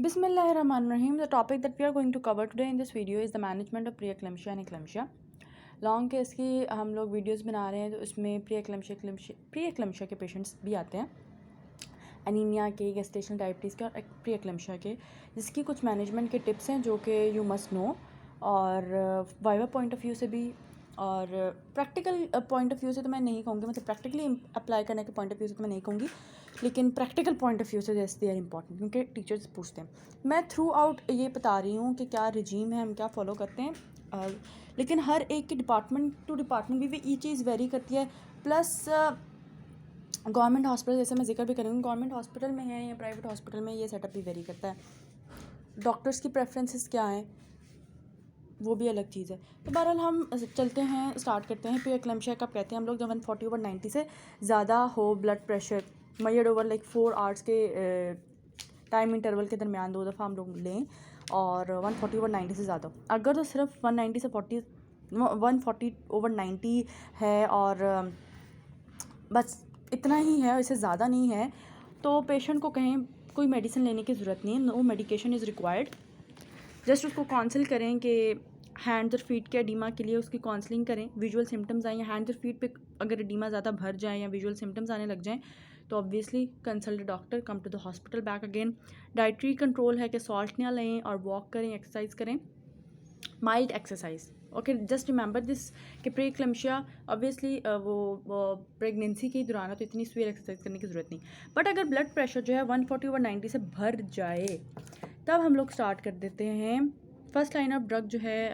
Bismillahirrahmanirrahim. The topic that we are going to cover today in this video is the management of pre-eclampsia and eclampsia. Long case की हम लोग videos बना रहे हैं तो उसमें प्री-एक्लम्शिया के पेशेंट्स भी आते हैं, एनीमिया के, गेस्टेशनल डायबिटीज़ के और प्री-एक्लम्शिया के, जिसकी कुछ मैनेजमेंट के टिप्स हैं जो कि यू मस्ट नो, और वाइवा पॉइंट ऑफ व्यू से भी और प्रैक्टिकल पॉइंट ऑफ व्यू से तो मैं नहीं कहूँगी, मतलब प्रैक्टिकली अप्लाई करने के पॉइंट ऑफ व्यू से तो मैं नहीं कहूँगी, लेकिन प्रैक्टिकल पॉइंट ऑफ व्यू से दे आर इंपॉर्टेंट क्योंकि टीचर्स पूछते हैं। मैं थ्रू आउट ये बता रही हूँ कि क्या रिजीम है, हम क्या फ़ॉलो करते हैं, लेकिन हर एक की डिपार्टमेंट टू डिपार्टमेंट भी ये चीज़ वेरी करती है। प्लस गवर्नमेंट हॉस्पिटल, जैसे मैं जिक्र भी करूँगी, गवर्नमेंट हॉस्पिटल में है या प्राइवेट हॉस्पिटल में, ये सेटअप भी वेरी करता है। डॉक्टर्स की प्रेफरेंसेस क्या हैं वो भी अलग चीज़ है। तो बहरहाल हम चलते हैं, स्टार्ट करते हैं। प्री-एक्लम्शिया कब कहते हैं हम लोग? जब 140/90 से ज़्यादा हो blood pressure, measured over like 4 hours के टाइम इंटरवल के दरमियान 2 दफ़ा हम लोग लें, और 140/90 से ज़्यादा। अगर तो सिर्फ 140/90 है और बस इतना ही है, इससे ज़्यादा नहीं है, तो पेशेंट को कहें कोई मेडिसिन लेने की ज़रूरत नहीं है, no medication is required. Just उसको काउंसिल करें कि हैंड्स और फीट के एडीमा के लिए उसकी काउंसलिंग करें। विजुअल सिम्टम्स आए या हैंड्स और फीट पे अगर एडीमा ज़्यादा भर जाए या विजुअल सिम्टम्स आने लग जाएं तो obviously consult doctor, come to the hospital back again. Dietary control है कि सॉल्ट ना लें और वॉक करें, एक्सरसाइज करें, mild exercise. Okay, just remember this कि प्री-एक्लम्शिया ऑब्वियसली वो प्रेगनेंसी के दौरान है तो इतनी स्वीयर एक्सरसाइज करने की ज़रूरत नहीं। बट अगर ब्लड प्रेशर जो है 140/90 से भर जाए तब हम लोग स्टार्ट कर देते हैं। फर्स्ट लाइन ऑफ ड्रग जो है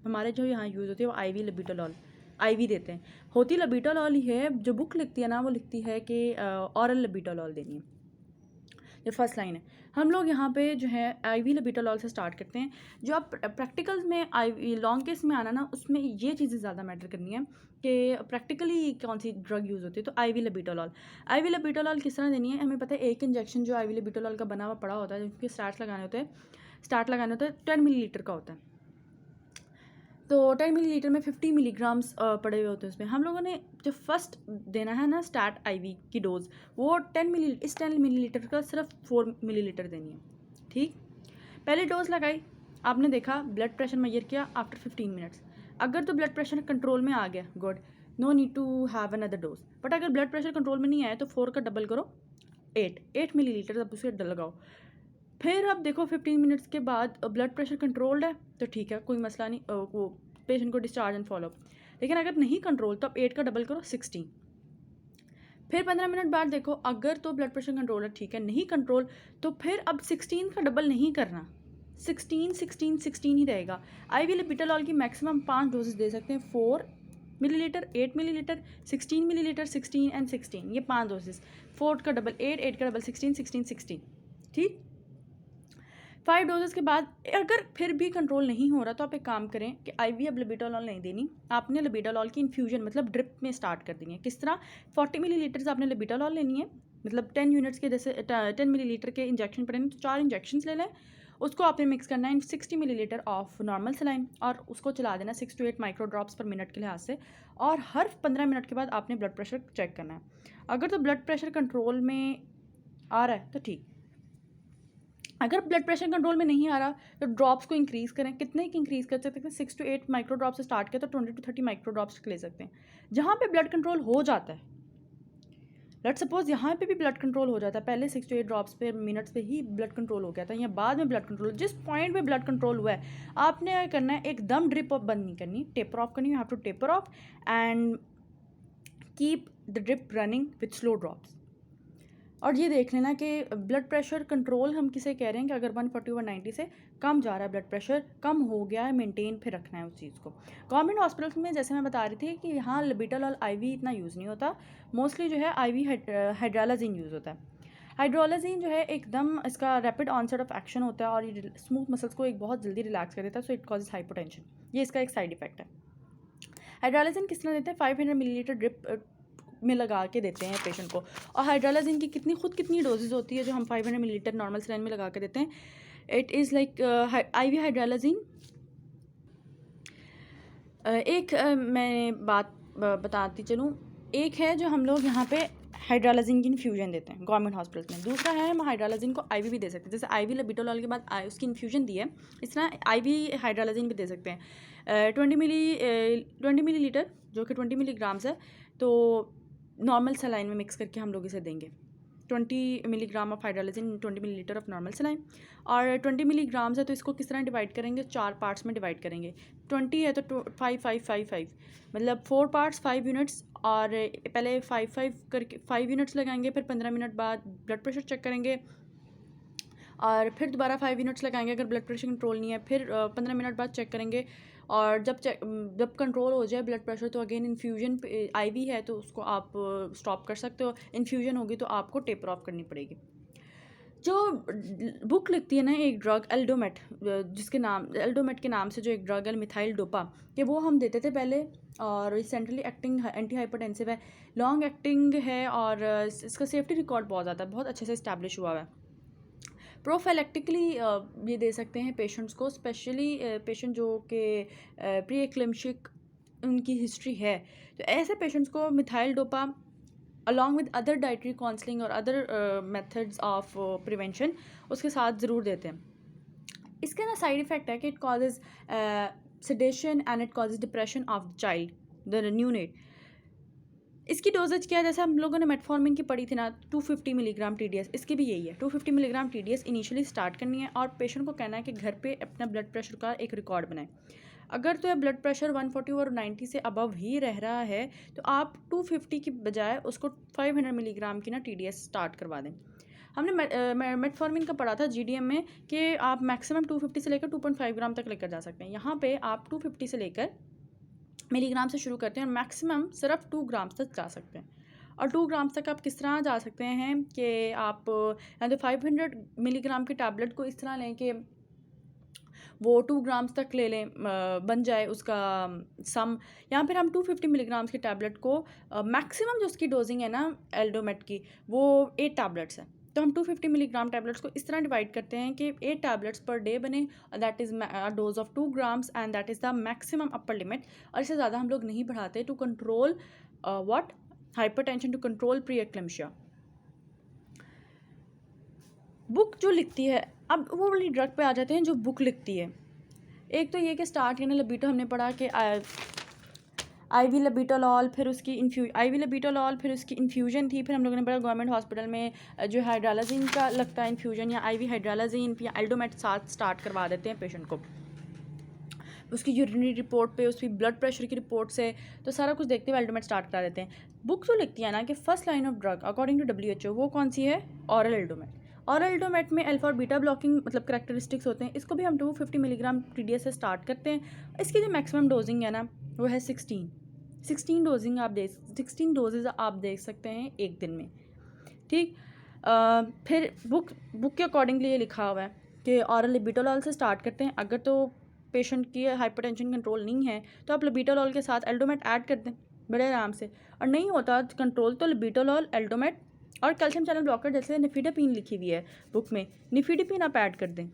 हमारे जो यहाँ यूज़ होती है वो IV लबीटोलॉल, IV देते हैं। होती लबीटोलॉल ही है, जो बुक लिखती है ना वो लिखती है कि ऑरल लबीटोलॉल देनी है। ये फर्स्ट लाइन है। हम लोग यहाँ पे जो है IV लबीटोलॉल से स्टार्ट करते हैं। जो आप प्रैक्टिकल्स में IV लॉन्ग केस में आना ना, उसमें ये चीज़ें ज़्यादा मैटर करनी है कि प्रैक्टिकली कौन सी ड्रग यूज़ होती है। तो IV लबीटोलॉल, IV लबीटोलॉल किस तरह देनी है? हमें पता है एक इंजेक्शन जो IV लबीटोलॉल का बना हुआ पड़ा होता है, जिसके स्टार्ट लगाने होते हैं 10 मिलीलीटर का होता है। तो 10 मिलीलीटर में 50 मिलीग्राम्स पड़े हुए होते हैं उसमें। हम लोगों ने जो फर्स्ट देना है ना स्टार्ट IV की डोज़, वो 10 मिलीलीटर का सिर्फ 4 मिलीलीटर देनी है। ठीक, पहली डोज़ लगाई, आपने देखा ब्लड प्रेशर मेजर किया आफ्टर 15 मिनट्स। अगर तो ब्लड प्रेशर कंट्रोल में आ गया, good, no need to have another dose. But अगर ब्लड प्रेशर कंट्रोल में नहीं आया तो 4 का डबल करो, 8 मिलीलीटर, अब उसे लगाओ। फिर अब देखो 15 मिनट्स के बाद ब्लड प्रेशर कंट्रोल्ड है तो ठीक है, कोई मसला नहीं, वो पेशेंट को डिस्चार्ज एंड फॉलो। लेकिन अगर नहीं कंट्रोल तो अब 8 का डबल करो, 16। फिर 15 मिनट बाद देखो, अगर तो ब्लड प्रेशर कंट्रोल है, ठीक है, नहीं कंट्रोल तो फिर अब 16 का डबल नहीं करना, 16 ही रहेगा। IV लबीटोलॉल की मैक्सिमम 5 डोजेस दे सकते हैं, 4 मिलीलीटर, 8 मिलीलीटर, 16 मिलीलीटर, 16 एंड 16, ये 5 डोजेस। 4 का डबल 8, 8 का डबल 16, 16, 16। ठीक, 5 डोजेस के बाद अगर फिर भी कंट्रोल नहीं हो रहा तो आप एक काम करें कि IV अब लबीटोलॉल नहीं देनी, आपने लबीटोलॉल की इन्फ्यूजन मतलब ड्रिप में स्टार्ट कर देनी है। किस तरह? 40 मिलीलीटर आपने लबीटोलॉल लेनी है, मतलब 10 यूनिट्स के, जैसे 10 मिलीलीटर के इंजेक्शन पड़ेंगे तो 4 इंजेक्शन ले लें, उसको आपने मिक्स करना है इन 60 मिलीलीटर ऑफ नॉर्मल सलाइन और उसको चला देना 6 to 8 माइक्रो ड्रॉप्स पर मिनट के लिहाज से, और हर 15 मिनट के बाद आपने ब्लड प्रेशर चेक करना है। अगर तो ब्लड प्रेशर कंट्रोल में आ रहा है तो ठीक, अगर ब्लड प्रेशर कंट्रोल में नहीं आ रहा तो ड्रॉप्स को इंक्रीज़ करें। कितने की इंक्रीज़ कर सकते हैं? 6 to 8 माइक्रो ड्रॉप से स्टार्ट किया तो 20 to 30 माइक्रो ड्रॉप्स ले सकते हैं। जहाँ पे ब्लड कंट्रोल हो जाता है, लेट्स सपोज यहाँ पे भी ब्लड कंट्रोल हो जाता है, पहले 6 to 8 ड्रॉप्स पे मिनट्स पे ही ब्लड कंट्रोल हो गया था, या बाद में ब्लड कंट्रोल, जिस पॉइंट पे ब्लड कंट्रोल हुआ है आपने क्या करना है, एकदम ड्रिप ऑफ बंद नहीं करनी, टेपर ऑफ करनी, you have to taper off and keep the drip running with slow drops. और ये देख लेना कि ब्लड प्रेशर कंट्रोल हम किसे कह रहे हैं कि अगर 140/90 से कम जा रहा है, ब्लड प्रेशर कम हो गया है, मेंटेन फिर रखना है उस चीज़ को। गवर्नमेंट हॉस्पिटल्स में जैसे मैं बता रही थी कि यहाँ लबीटोलॉल IV इतना यूज़ नहीं होता, मोस्टली जो है IV हाइड्रोलाजीन यूज़ होता है। हाइड्रोलाजीन जो है एकदम इसका रैपिड ऑनसेट ऑफ एक्शन होता है और ये स्मूथ मसल्स को एक बहुत जल्दी रिलैक्स कर देता है, सो इट कॉजेज हाइपोटेंशन, ये इसका एक साइड इफेक्ट है। हाइड्रोलाजीन किस तरह देते हैं? 500 मिलीलीटर ड्रिप में लगा के देते हैं पेशेंट को, और हाइड्रोलाजीन की कितनी डोजेज होती है जो हम 500 मिलीलीटर नॉर्मल सलाइन में लगा के देते हैं? It is like IV hydralazine. एक मैं बात बताती चलूँ, एक है जो हम लोग यहाँ पे हाइड्रालाजिन की इन्फ्यूजन देते हैं गवर्नमेंट हॉस्पिटल्स में। दूसरा है हम हाइड्रालाजिन को आईवी भी दे सकते हैं, जैसे आईवी लबीटोलॉल के बाद उसकी इन्फ्यूजन दी है, इस तरह आईवी हाइड्रालाजिन भी दे सकते हैं। 20 मिलीलीटर जो कि 20 मिलीग्राम्स है, तो नॉर्मल सलाइन में मिक्स करके हम लोग इसे देंगे। 20 milligram of hydralazine 20 millilitre of normal saline. और 20 मिलीग्राम्स है तो इसको किस तरह डिवाइड करेंगे, 4 पार्ट्स में डिवाइड करेंगे। 20 है तो 5 मतलब 4 पार्ट्स 5 यूनिट्स, और पहले 5 करके 5 यूनिट्स लगाएंगे, फिर 15 मिनट बाद ब्लड प्रेशर चेक करेंगे, और फिर दोबारा 5 यूनिट्स लगाएंगे। अगर ब्लड प्रेशर कंट्रोल नहीं है फिर 15 मिनट बाद चेक करेंगे, और जब कंट्रोल हो जाए ब्लड प्रेशर तो अगेन इन्फ्यूजन आईवी है तो उसको आप स्टॉप कर सकते हो। इन्फ्यूजन होगी तो आपको टेपर ऑफ करनी पड़ेगी। जो बुक लिखती है ना एक ड्रग एल्डोमेट, जिसके नाम एल्डोमेट के नाम से जो एक ड्रग है मिथाइल डोपा, कि वो हम देते थे पहले, और सेंट्रली एक्टिंग एंटी हाइपरटेंसिव है, लॉन्ग एक्टिंग है, और इसका सेफ्टी रिकॉर्ड बहुत ज़्यादा बहुत अच्छे से इस्टेब्लिश हुआ है। प्रोफाइलेक्टिकली ये दे सकते हैं पेशेंट्स को, स्पेशली पेशेंट जो कि प्री एक्लेम्शिक उनकी हिस्ट्री है, तो ऐसे पेशेंट्स को methyl dopa along with other dietary counselling और अदर मेथड्स ऑफ प्रिवेंशन उसके साथ ज़रूर देते हैं। इसके ना साइड इफ़ेक्ट है कि it causes sedation and it causes depression of the child, the neonate. इसकी डोजेज क्या है, जैसे हम लोगों ने मेटफॉर्मिन की पढ़ी थी ना 250 मिलीग्राम TDS, इसकी भी यही है 250 मिलीग्राम TDS इनिशियली स्टार्ट करनी है, और पेशेंट को कहना है कि घर पे अपना ब्लड प्रेशर का एक रिकॉर्ड बनाएं। अगर तो ब्लड प्रेशर 140 और 90 से अबव ही रह रहा है तो आप 250 की बजाय उसको 500 मिलीग्राम की ना TDS स्टार्ट करवा दें। हमने मेटफॉर्मिन का पढ़ा था GDM में कि आप मैक्सिमम 250 से लेकर 2.5 ग्राम तक लेकर जा सकते हैं। यहाँ पे आप 250 से लेकर मिलीग्राम से शुरू करते हैं और मैक्सिमम सिर्फ 2 ग्राम्स तक जा सकते हैं। और 2 ग्राम्स तक आप किस तरह जा सकते हैं कि आप तो 500 मिलीग्राम की टैबलेट को इस तरह लें कि वो 2 ग्राम्स तक ले लें, बन जाए उसका सम। यहाँ पर हम 250 मिलीग्राम्स की टैबलेट को मैक्सिमम जो उसकी डोजिंग है ना एल्डोमेट की, वो 8 टैबलेट्स है, तो हम 250 मिलीग्राम टैबलेट्स को इस तरह डिवाइड करते हैं कि 8 टैबलेट्स पर डे बने, that is dose of 2 grams and that is the maximum upper limit. और इससे ज़्यादा हम लोग नहीं बढ़ाते to control what hypertension, to control pre eclampsia. Book जो लिखती है, अब वो वाली ड्रग पे आ जाते हैं जो बुक लिखती है। एक तो ये कि स्टार्ट यानी लबीटो हमने पढ़ा कि आईवी लबीटोलॉल, फिर उसकी आईवी लबीटोलॉल, फिर उसकी इन्फ्यूजन थी। फिर हम लोगों ने पढ़ा गवर्नमेंट हॉस्पिटल में जो हाइड्रालाजिन का लगता है इन्फ्यूजन, या आईवी हाइड्रालाजिन या एल्डोमेट साथ स्टार्ट करवा देते हैं पेशेंट को, उसकी यूरिनरी रिपोर्ट पे, उसकी ब्लड प्रेशर की रिपोर्ट से, तो सारा कुछ देखते हुए एल्डोमेट स्टार्ट करा देते हैं। बुक जो लिखती है ना कि first line of drug according to WHO वो कौन सी है, ऑरल एल्डोमेट। ऑरल एल्डोमेट में अल्फा और बीटा ब्लॉकिंग मतलब करैक्टरिस्टिक्स होते हैं। इसको भी हम 250 मिलीग्राम TDS से स्टार्ट करते हैं। इसकी जो मैक्सिमम डोजिंग है ना वो है 16 डोजिंग आप 16 डोजेज आप देख सकते हैं एक दिन में, ठीक। फिर बुक के अकॉर्डिंगली ये लिखा हुआ है कि ऑरल लबीटोलॉल से स्टार्ट करते हैं। अगर तो पेशेंट की हाइपरटेंशन कंट्रोल नहीं है तो आप लबीटोलॉल के साथ एल्डोमेट ऐड कर दें बड़े आराम से, और नहीं होता कंट्रोल तो लबीटोलॉल, एल्डोमेट और कैल्शियम चैनल ब्लॉकर जैसे निफिडापिन लिखी हुई है बुक में, निफिडापिन आप ऐड कर दें।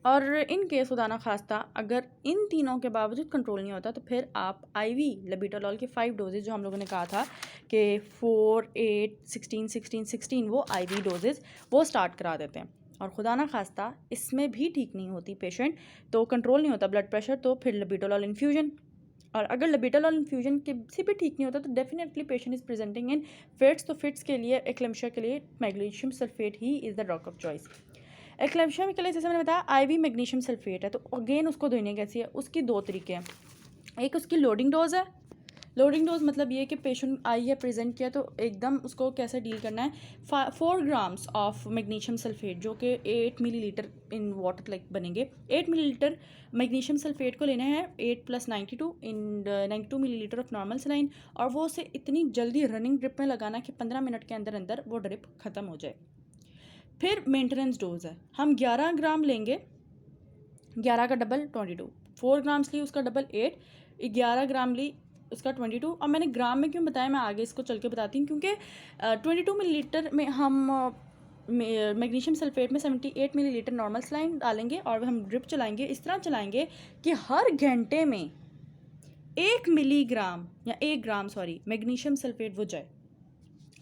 और इन केस खुदा ना खास्ता अगर इन तीनों के बावजूद कंट्रोल नहीं होता तो फिर आप आईवी लबीटोलॉल के 5 डोजेज जो हम लोगों ने कहा था कि 4, 8, 16 वो आईवी डोजेज वो स्टार्ट करा देते हैं। और खुदा ना खास्ता इसमें भी ठीक नहीं होती पेशेंट, तो कंट्रोल नहीं होता ब्लड प्रेशर, तो फिर लबीटोलॉल इन्फ्यूजन। और अगर लबीटोलॉल इन्फ्यूजन के से भी ठीक नहीं होता तो definitely patient is presenting in fits, तो फिट्स के लिए एक्लेम्शिया के लिए magnesium sulphate he is the drug of choice. Eclampsia के लिए जैसे मैंने बताया आईवी मैग्नीशियम सल्फेट है, तो अगेन उसको देने कैसी है, उसकी 2 तरीके हैं। एक उसकी लोडिंग डोज है। लोडिंग डोज मतलब ये कि पेशेंट आई है प्रेजेंट किया तो एकदम उसको कैसे डील करना है। 4 ग्राम्स ऑफ मैग्नीशियम सल्फेट जो कि 8 मिलीलीटर इन वाटर लाइक बनेंगे। 8 मिलीलीटर मैग्नीशियम सल्फेट को लेना है 8 + 92 इन 92 मिलीलीटर ऑफ नॉर्मल सलाइन, और वो उसे इतनी जल्दी रनिंग ड्रिप में लगाना कि 15 मिनट के अंदर अंदर वो ड्रिप ख़त्म हो जाए। फिर मेंटेनेंस डोज है, हम 11 ग्राम लेंगे, 11 का डबल 22, 4 ग्राम्स ली उसका डबल 8, 11 ग्राम ली उसका 22। और मैंने ग्राम में क्यों बताया मैं आगे इसको चल के बताती हूँ, क्योंकि 22 मिलीलीटर में हम मैग्नीशियम सल्फेट में 78 मिलीलीटर नॉर्मल सलाइन डालेंगे और हम ड्रिप चलाएंगे, इस तरह चलाएंगे कि हर घंटे में 1 मिलीग्राम या 1 ग्राम मैग्नीशियम सल्फेट वो जाए।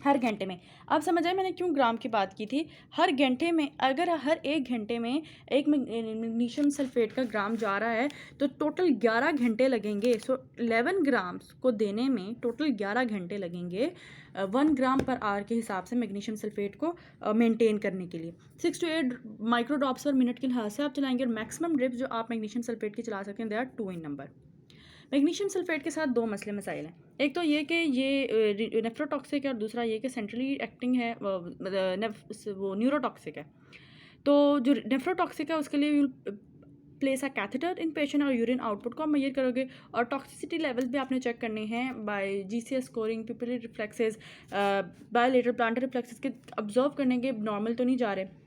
हर घंटे में। अब समझ आए मैंने क्यों ग्राम की बात की थी। हर घंटे में, अगर हर 1 घंटे में एक मैग्नीशियम सल्फेट का ग्राम जा रहा है तो टोटल 11 घंटे लगेंगे। सो 11 ग्राम्स को देने में टोटल 11 घंटे लगेंगे 1 ग्राम पर आवर के हिसाब से मैग्नीशियम सल्फेट को मेंटेन करने के लिए। 6 to 8 माइक्रोड्रॉप्स पर मिनट के लिहाज से आप चलाएंगे, और मैक्सिमम ड्रिप्स जो आप मैग्नीशियम सल्फेट की चला सकते हैं they are 2 in number. Magnesium sulphate के साथ 2 मसले मसाइल हैं। एक तो ये कि ये नेफ्रोटॉक्सिक है, और दूसरा ये कि सेंट्रली एक्टिंग है, वो न्यूरोटॉक्सिक है। तो जो नेफ्रोटॉक्सिक है उसके लिए प्लेस अ कैथेटर इन पेशेंट, और यूरिन आउटपुट को आप मेजर करोगे, और टॉक्सिसिटी लेवल्स भी आपने चेक करने हैं by GCS scoring, pupillary reflexes, bilateral plantar reflexes के ऑब्जर्व करने के नॉर्मल तो नहीं जा रहे,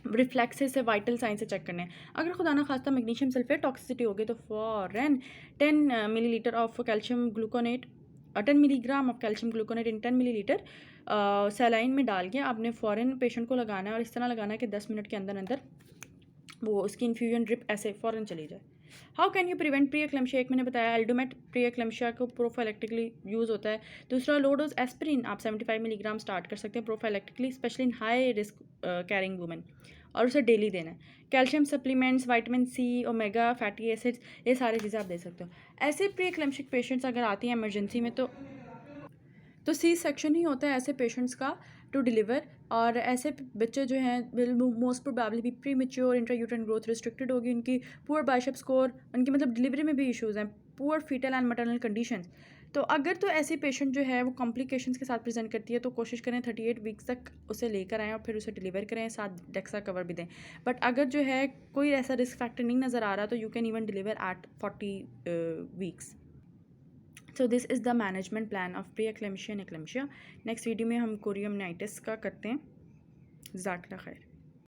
रिफ्लेक्सेस से वाइटल साइन से चेक करने हैं। अगर खुदा ना खास्ता मैग्नीशियम सल्फेट टॉक्सिसिटी हो गई तो फॉरन 10 millilitre of calcium gluconate 10 milligram of calcium gluconate in 10 millilitre saline में डाल के आपने फ़ौरन पेशेंट को लगाना है, और इस तरह लगाना है कि 10 मिनट के अंदर अंदर वो उसकी इन्फ्यूजन ड्रिप ऐसे फ़ौरन चली जाए। How can you prevent pre eclampsia? एक मैंने बताया एल्डोमेट प्री एक्लेम्शिया को प्रोफाइलेक्टिकली यूज़ होता है। दूसरा लो डोज एस्पिरिन आप 75 मिलीग्राम स्टार्ट कर सकते हैं prophylactically, specially in high risk carrying women, और उसे डेली देना है। Calcium supplements, vitamin C, omega fatty acids, ये सारी चीज़ें आप दे सकते हो। ऐसे प्री एक्लेम्शिक पेशेंट्स अगर आती हैं इमरजेंसी में तो सी सेक्शन ही होता है ऐसे पेशेंट्स का टू डिलीवर, और ऐसे बच्चे जो हैं विल मोस्ट प्रोबेबली भी pre mature, intrauterine growth restricted होगी, उनकी पुअर बाइसेप स्कोर, उनकी मतलब डिलीवरी में भी इश्यूज़ हैं, poor fetal and maternal conditions. तो अगर तो ऐसी पेशेंट जो है वो कॉम्प्लिकेशंस के साथ प्रेजेंट करती है तो कोशिश करें 38 वीक्स तक उसे लेकर आएँ और फिर उसे डिलीवर करें, साथ डेक्सा कवर भी दें। बट अगर जो है कोई ऐसा रिस्क फैक्टर नहीं नज़र आ रहा तो you can even deliver at 40 weeks. So this is the management plan of pre eclampsia and eclampsia. Next video में हम कोरियमनाइटिस का करते हैं। जज़ाकल्लाह खैर।